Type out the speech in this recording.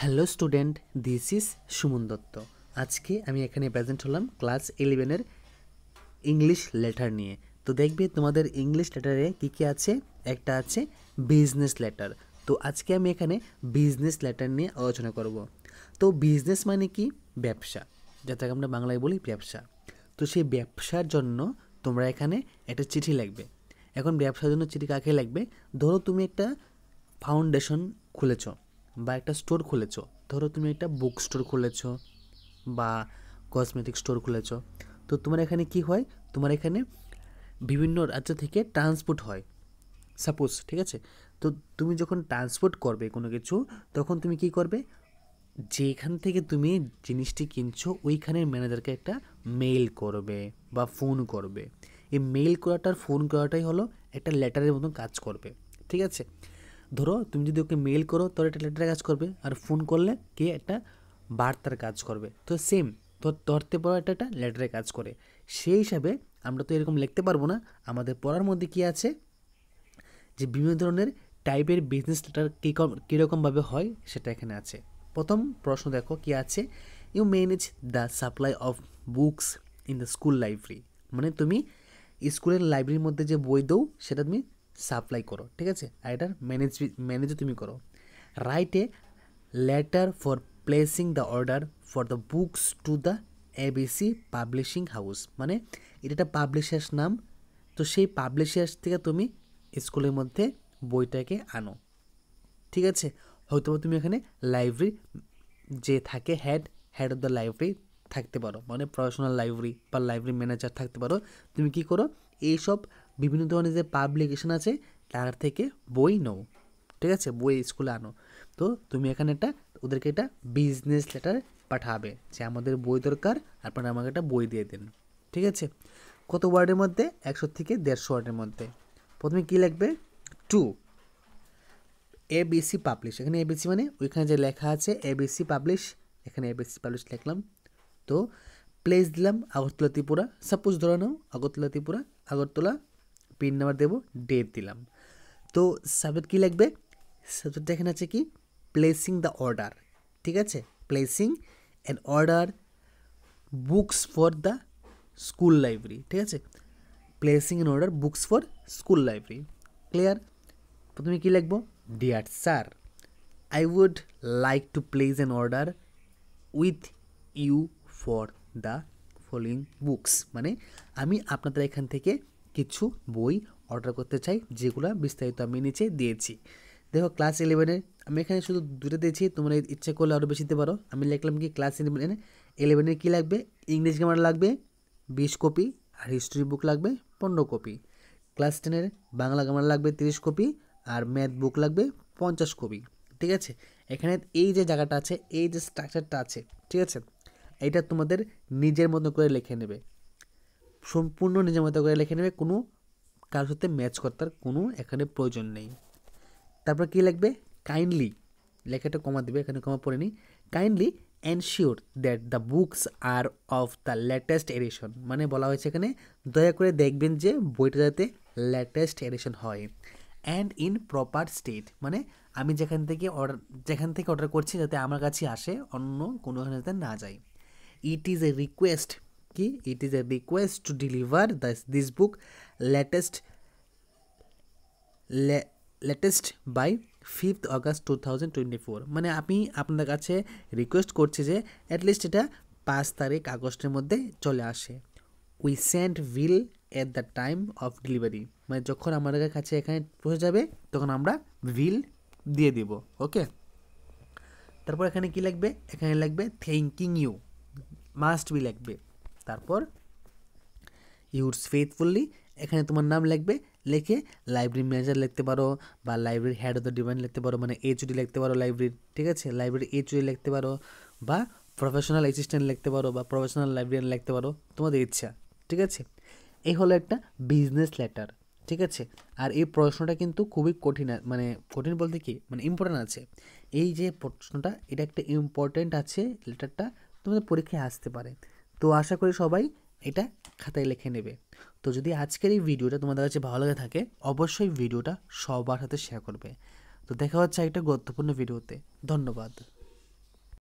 Hello student, this is Suman Dutta. আজকে আমি এখানে প্রেজেন্ট হলাম ক্লাস 11-এর ইংলিশ লেটার নিয়ে। তো দেখবে তোমাদের ইংলিশ লেটারে কী কী আছে। একটা আছে বিজনেস লেটার। তো আজকে আমি এখানে বিজনেস লেটার নিয়ে আলোচনা করব। তো বিজনেস মানে কি? ব্যবসা, যেটাকে আমরা বাংলায় বলি ব্যবসা। তো সেই ব্যবসার জন্য তোমরা এখানে একটা চিঠি লিখবে। এখন ব্যবসার জন্য চিঠি কাকে লিখবে? ধরো তুমি একটা ফাউন্ডেশন খুলেছ বা একটা স্টোর খুলেছ। ধরো তুমি একটা বুক স্টোর খুলেছ বা কসমেটিক স্টোর খুলেছ। তো তোমার এখানে কি হয়? তোমার এখানে বিভিন্ন রাজ্য থেকে ট্রান্সপোর্ট হয় সাপোজ, ঠিক আছে? তো তুমি যখন ট্রান্সপোর্ট করবে কোনো কিছু, তখন তুমি কি করবে? যেখান থেকে তুমি জিনিসটি কিনছো ওইখানের ম্যানেজারকে একটা মেইল করবে বা ফোন করবে। এই মেইল করাটার ফোন করাটাই হলো একটা লেটারের মতন কাজ করবে, ঠিক আছে? ধরো তুমি যদি ওকে মেইল করো তোর একটা লেটারের কাজ করবে, আর ফোন করলে কে একটা বার্তার কাজ করবে। তো সেম, তো ধরতে পারো একটা লেটারের কাজ করে। সেই হিসাবে আমরা তো এরকম লিখতে পারবো না। আমাদের পড়ার মধ্যে কি আছে যে বিভিন্ন ধরনের টাইপের বিজনেস লেটার কীরকমভাবে হয় সেটা এখানে আছে। প্রথম প্রশ্ন দেখো কি আছে, you manage the supply of books in the school library. মানে তুমি স্কুলের লাইব্রেরির মধ্যে যে বই দাও সেটা তুমি সাপ্লাই করো, ঠিক আছে? আর এটার ম্যানেজও তুমি করো। Write a letter for placing the order for the books to the ABC publishing house. মানে এটা একটা পাবলিশার্স নাম। তো সেই পাবলিশার্স থেকে তুমি স্কুলের মধ্যে বইটাকে আনো, ঠিক আছে? হয়তো তুমি এখানে লাইব্রেরি যে থাকে হেড অফ দ্য লাইব্রেরি থাকতে পারো, মানে প্রফেশনাল লাইব্রেরি বা লাইব্রেরি ম্যানেজার থাকতে পারো। তুমি কি করো? এইসব বিভিন্ন ধরনের যে পাবলিকেশন আছে তার থেকে বই নাও, ঠিক আছে? বই স্কুলে আনো। তো তুমি এখানে ওদেরকে একটা বিজনেস লেটার পাঠাবে যে আমাদের বই দরকার, আপনারা আমাকে একটা বই দিয়ে দিন, ঠিক আছে? কত ওয়ার্ডের মধ্যে? 100 থেকে 150 ওয়ার্ডের মধ্যে। প্রথমে কী লিখবে? To ABC publish. এখানে এবিসি মানে ওইখানে যে লেখা আছে এবিসি পাবলিশ, এখানে এবিসি পাবলিশ লিখলাম। তো প্লেস দিলাম আগরতলা ত্রিপুরা, সাপোজ ধরে নাও আগরতলা ত্রিপুরা, আগরতলা, পিন নাম্বার দেবো, ডেট দিলাম। তো সাবজেক্ট কী লিখবে? সাবজেক্টটা এখানে আছে কি? প্লেসিং দ্য অর্ডার, ঠিক আছে? Placing an order books for the school library, ঠিক আছে? Placing an order books for school library. Clear? প্রথমে কী লিখবো? Dear sir, I would like to place an order with you for the following books. মানে আমি আপনাদের এখান থেকে কিছু বই অর্ডার করতে চাই, যেগুলো বিস্তারিত আমি নিচে দিয়েছি। দেখো ক্লাস 11-এর আমি এখানে শুধু দুটো দিয়েছি, তোমরা ইচ্ছে করলে আরও বেশি দিতে পারো। আমি লিখলাম কি ক্লাস 11-এর কী লাগবে? ইংলিশ গ্রামার লাগবে 20 কপি, আর হিস্ট্রি বুক লাগবে 15 কপি। ক্লাস 10-এর বাংলা গ্রামার লাগবে 30 কপি, আর ম্যাথ বুক লাগবে 50 কপি, ঠিক আছে? এখানে এই যে জায়গাটা আছে, এই যে স্ট্রাকচারটা আছে, ঠিক আছে? এইটা তোমাদের নিজের মতো করে লিখে নেবে, সম্পূর্ণ নিজের মতো করে লিখে নেবে। কোনো কারোর সাথে ম্যাচ করার কোনো এখানে প্রয়োজন নেই। তারপর কী লিখবে? কাইন্ডলি, লেখাটা কমা দেবে, এখানে কমা পড়ে নি। Kindly ensure that the books are of the latest addition. মানে বলা হয়েছে এখানে দয়া করে দেখবেন যে বইটা যাতে লেটেস্ট এডিশন হয়। অ্যান্ড ইন প্রপার স্টেট, মানে আমি যেখান থেকে অর্ডার করছি যাতে আমার কাছে আসে, অন্য কোনোখানে যাতে না যায়। ইট ইজ এ রিকোয়েস্ট, কি? It is a request to deliver this book latest latest by 5th August 2024। মানে আমি আপনাদের কাছে রিকোয়েস্ট করছি যে অ্যাটলিস্ট এটা 5 তারিখ আগস্টের মধ্যে চলে আসে। We send will at the time of delivery, মানে যখন আমাদের কাছে এখানে পৌঁছে যাবে তখন আমরা উইল দিয়ে দিব, ওকে? তারপর এখানে কি লাগবে? এখানে লাগবে থ্যাঙ্কিং ইউ, মাস্ট বি লাগবে। তারপর ইউরস ফেথফুলি, এখানে তোমার নাম লিখবে, লিখে লাইব্রেরি ম্যানেজার লিখতে পারো বা library head of the department লিখতে পারো, মানে এইচওডি লিখতে পারো লাইব্রেরির, ঠিক আছে? লাইব্রেরি এইচওডি লিখতে পারো বা প্রফেশনাল অ্যাসিস্ট্যান্ট লিখতে পারো বা প্রফেশনাল লাইব্রেরিয়ান লিখতে পারো, তোমাদের ইচ্ছা, ঠিক আছে? এই হলো একটা বিজনেস লেটার, ঠিক আছে? আর এই প্রশ্নটা কিন্তু খুবই কঠিন, মানে কঠিন বলতে কি, মানে ইম্পর্ট্যান্ট আছে। এই যে প্রশ্নটা, এটা একটা ইম্পর্ট্যান্ট আছে, লেটারটা তোমাদের পরীক্ষায় আসতে পারে। তো আশা করি সবাই এটা খাতায় লিখে নেবে। তো যদি আজকের এই ভিডিওটা তোমাদের কাছে ভালো লাগে থাকে, অবশ্যই ভিডিওটা সবার সাথে শেয়ার করবে। তো দেখা হচ্ছে একটা গুরুত্বপূর্ণ ভিডিওতে। ধন্যবাদ।